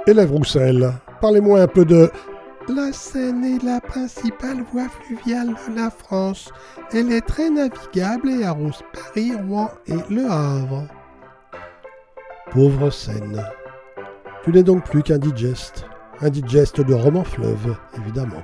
Élève Roussel, parlez-moi un peu de... La Seine est la principale voie fluviale de la France. Elle est très navigable et arrose Paris, Rouen et Le Havre. Pauvre Seine. Tu n'es donc plus qu'un digeste. Un digeste de roman fleuve, évidemment.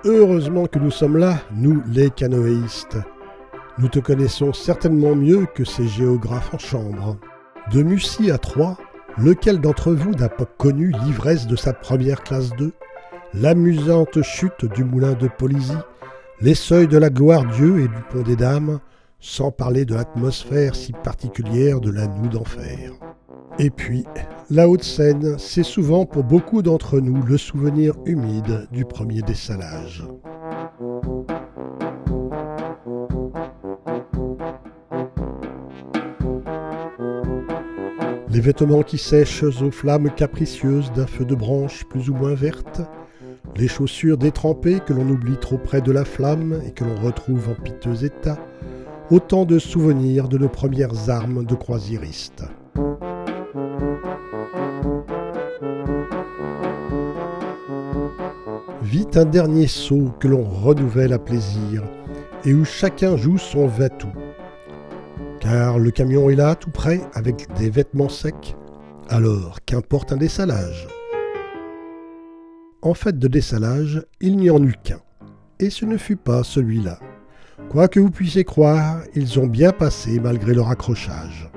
Heureusement que nous sommes là, nous les canoëistes. Nous te connaissons certainement mieux que ces géographes en chambre. De Mussy à Troyes, lequel d'entre vous n'a pas connu l'ivresse de sa première classe 2, l'amusante chute du moulin de Polisy, les seuils de la Gloire-Dieu et du pont des Dames, sans parler de l'atmosphère si particulière de la Noue d'Enfer. Et puis, la Haute-Seine, c'est souvent pour beaucoup d'entre nous le souvenir humide du premier dessalage. Les vêtements qui sèchent aux flammes capricieuses d'un feu de branche plus ou moins verte, les chaussures détrempées que l'on oublie trop près de la flamme et que l'on retrouve en piteux état, autant de souvenirs de nos premières armes de croisiéristes. Vite un dernier saut que l'on renouvelle à plaisir et où chacun joue son va-tout. Car le camion est là tout près avec des vêtements secs, alors qu'importe un dessalage. En fait de dessalage, il n'y en eut qu'un, et ce ne fut pas celui-là. Quoi que vous puissiez croire, ils ont bien passé malgré leur accrochage.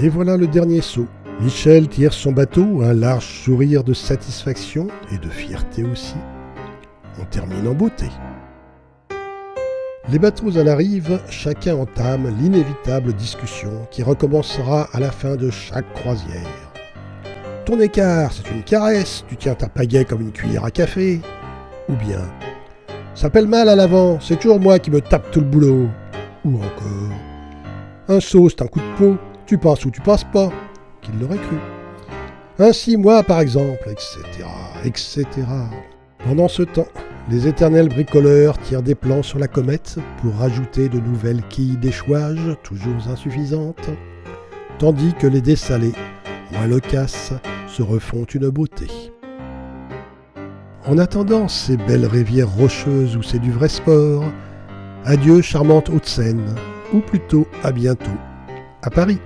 Et voilà le dernier saut. Michel tire son bateau, un large sourire de satisfaction et de fierté aussi. On termine en beauté. Les bateaux à la rive, chacun entame l'inévitable discussion qui recommencera à la fin de chaque croisière. Ton écart, c'est une caresse, tu tiens ta pagaie comme une cuillère à café. Ou bien, ça pèle mal à l'avant, c'est toujours moi qui me tape tout le boulot. Ou encore, un saut, c'est un coup de peau, tu passes ou tu passes pas. Qui l'aurait cru. Ainsi moi, par exemple, etc., etc. Pendant ce temps, les éternels bricoleurs tirent des plans sur la comète pour rajouter de nouvelles quilles d'échouage, toujours insuffisantes, tandis que les dessalés, moins loquaces, se refont une beauté. En attendant ces belles rivières rocheuses où c'est du vrai sport, adieu charmante Haute-Seine, ou plutôt à bientôt, à Paris.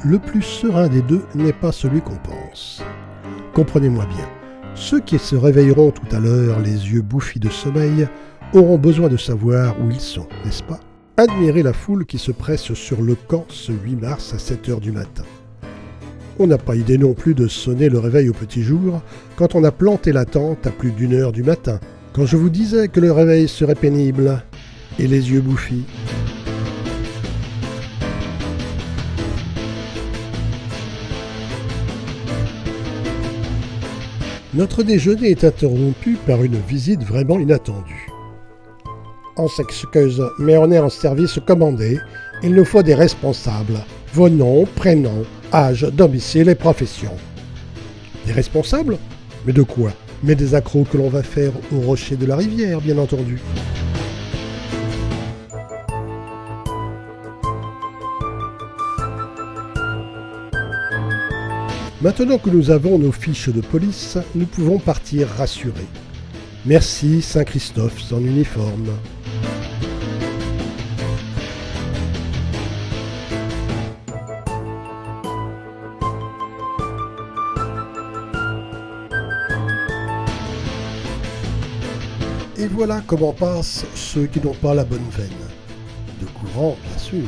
Le plus serein des deux n'est pas celui qu'on pense. Comprenez-moi bien, ceux qui se réveilleront tout à l'heure les yeux bouffis de sommeil auront besoin de savoir où ils sont, n'est-ce pas? Admirez la foule qui se presse sur le camp ce 8 mars à 7h du matin. On n'a pas idée non plus de sonner le réveil au petit jour quand on a planté la tente à plus d'1h du matin, quand je vous disais que le réveil serait pénible et les yeux bouffis. Notre déjeuner est interrompu par une visite vraiment inattendue. On s'excuse, mais on est en service commandé. Il nous faut des responsables. Vos noms, prénoms, âge, domicile et profession. Des responsables? Mais de quoi? Mais des accros que l'on va faire au rocher de la rivière, bien entendu. Maintenant que nous avons nos fiches de police, nous pouvons partir rassurés. Merci Saint-Christophe en uniforme. Et voilà comment passent ceux qui n'ont pas la bonne veine. De courant, bien sûr.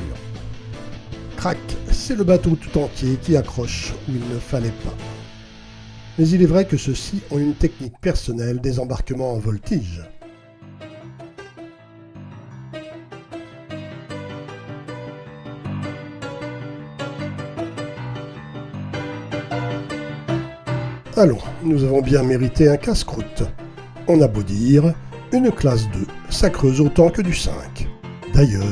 Crac, c'est le bateau tout entier qui accroche où il ne fallait pas. Mais il est vrai que ceux-ci ont une technique personnelle des embarquements en voltige. Allons, nous avons bien mérité un casse-croûte. On a beau dire, une classe 2, ça creuse autant que du 5. D'ailleurs,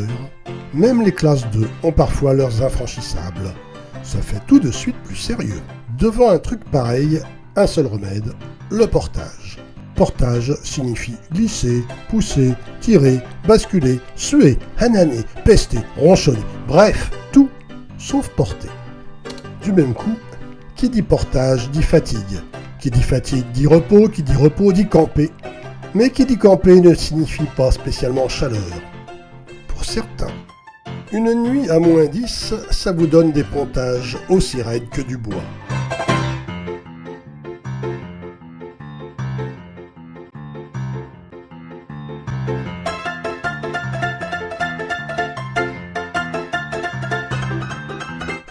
même les classes 2 ont parfois leurs infranchissables. Ça fait tout de suite plus sérieux. Devant un truc pareil, un seul remède, le portage. Portage signifie glisser, pousser, tirer, basculer, suer, hananer, pester, ronchonner, bref, tout sauf porter. Du même coup, qui dit portage dit fatigue. Qui dit fatigue dit repos, qui dit repos dit camper. Mais qui dit camper ne signifie pas spécialement chaleur. Pour certains, une nuit à -10, ça vous donne des pontages aussi raides que du bois.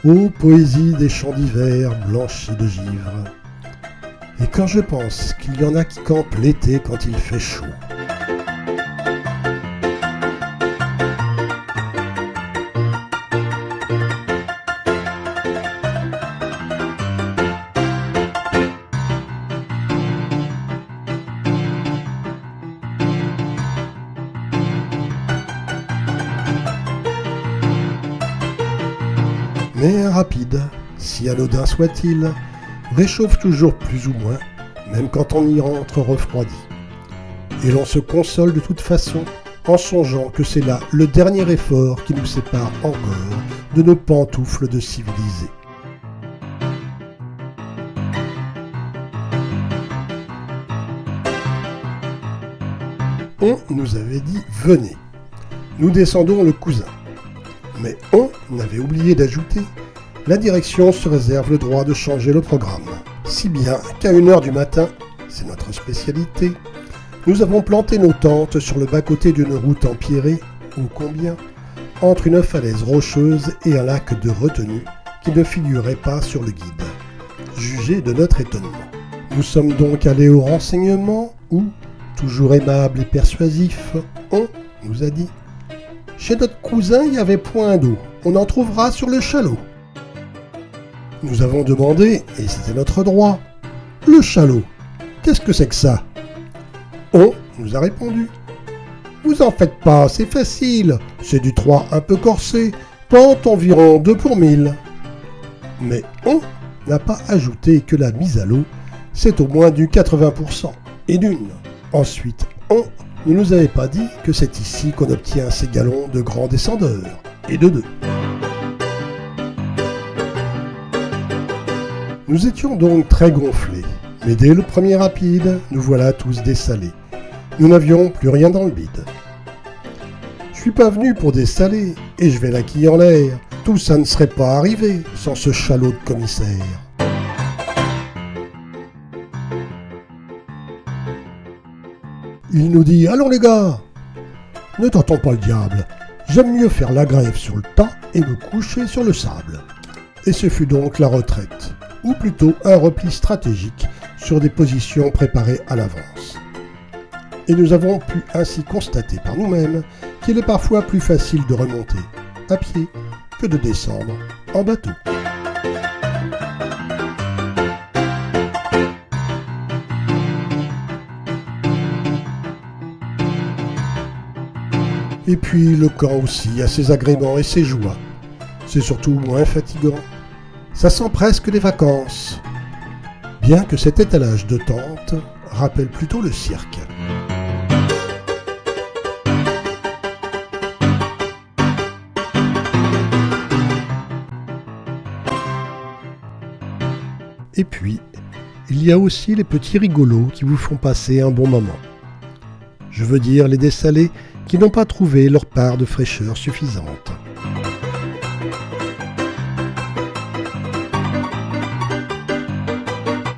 Ô poésie des champs d'hiver blanchis de givre. Et quand je pense qu'il y en a qui campent l'été quand il fait chaud. Mais un rapide, si anodin soit-il, réchauffe toujours plus ou moins, même quand on y rentre refroidi. Et l'on se console de toute façon en songeant que c'est là le dernier effort qui nous sépare encore de nos pantoufles de civilisés. On nous avait dit « venez ». Nous descendons le cousin. Mais on avait oublié d'ajouter « la direction se réserve le droit de changer le programme ». Si bien qu'à 1h du matin, c'est notre spécialité, nous avons planté nos tentes sur le bas-côté d'une route empierrée, ô combien, entre une falaise rocheuse et un lac de retenue qui ne figurait pas sur le guide. Jugez de notre étonnement. Nous sommes donc allés au renseignement où, toujours aimable et persuasif, on nous a dit « Chez notre cousin, il n'y avait point d'eau. On en trouvera sur le chalot. » Nous avons demandé, et c'était notre droit, « Le chalot, qu'est-ce que c'est que ça ?» On nous a répondu, « Vous en faites pas, c'est facile. C'est du 3 un peu corsé, pente environ 2 pour 1000. » Mais on n'a pas ajouté que la mise à l'eau, c'est au moins du 80%, et d'une. Ensuite, on ne nous avait pas dit que c'est ici qu'on obtient ces galons de grands descendeurs, et de 2. Nous étions donc très gonflés, mais dès le premier rapide, nous voilà tous dessalés. Nous n'avions plus rien dans le bide. Je suis pas venu pour dessaler, et je vais la quille en l'air. Tout ça ne serait pas arrivé sans ce chalot de commissaire. Il nous dit « Allons les gars, ne tentons pas le diable, j'aime mieux faire la grève sur le tas et me coucher sur le sable. » Et ce fut donc la retraite, ou plutôt un repli stratégique sur des positions préparées à l'avance. Et nous avons pu ainsi constater par nous-mêmes qu'il est parfois plus facile de remonter à pied que de descendre en bateau. Et puis le camp aussi a ses agréments et ses joies. C'est surtout moins fatigant. Ça sent presque les vacances. Bien que cet étalage de tentes rappelle plutôt le cirque. Et puis, il y a aussi les petits rigolos qui vous font passer un bon moment. Je veux dire les dessalés qui n'ont pas trouvé leur part de fraîcheur suffisante.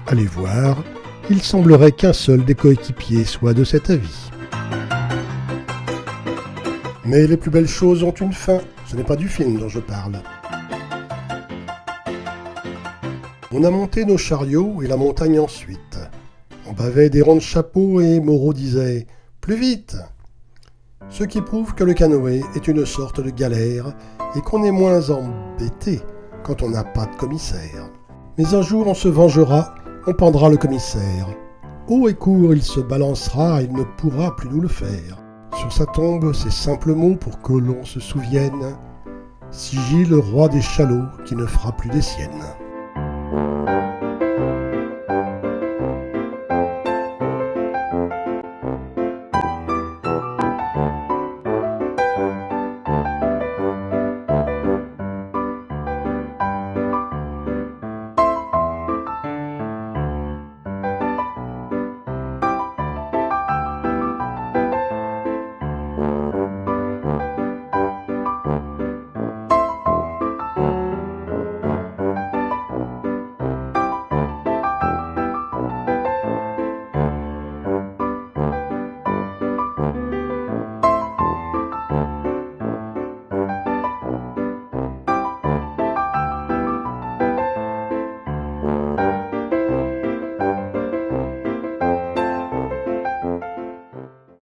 Allez voir, il semblerait qu'un seul des coéquipiers soit de cet avis. Mais les plus belles choses ont une fin, ce n'est pas du film dont je parle. On a monté nos chariots et la montagne ensuite. On bavait des ronds de chapeau et Moreau disait « Plus vite !» Ce qui prouve que le canoë est une sorte de galère et qu'on est moins embêté quand on n'a pas de commissaire. Mais un jour on se vengera, on pendra le commissaire. Haut et court il se balancera, il ne pourra plus nous le faire. Sur sa tombe, ces simples mots pour que l'on se souvienne. Si Gilles, le roi des chalots, qui ne fera plus des siennes.